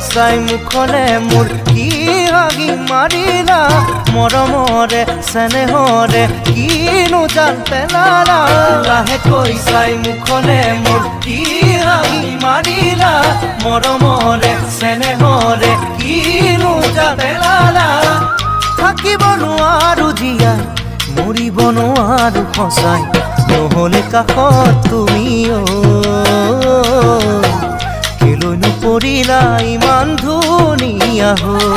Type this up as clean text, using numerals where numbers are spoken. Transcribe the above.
চাই মুখলে মোৰ কি হাগি মাৰিলা মৰমৰে চেনেহৰে কিনো জাল পেলালা লাহেকৈ চাই মুখলে মোৰ কি হাগি মাৰিলা মৰমৰে চেনেহৰে কিনো জাল পেলালা থাকিব নোৱাৰো জীয়াই মৰিব নোৱাৰো সঁচাই নহলে কাষত তুমি কেলৈনো পৰিলা ইমান ধুনীয়া হৈ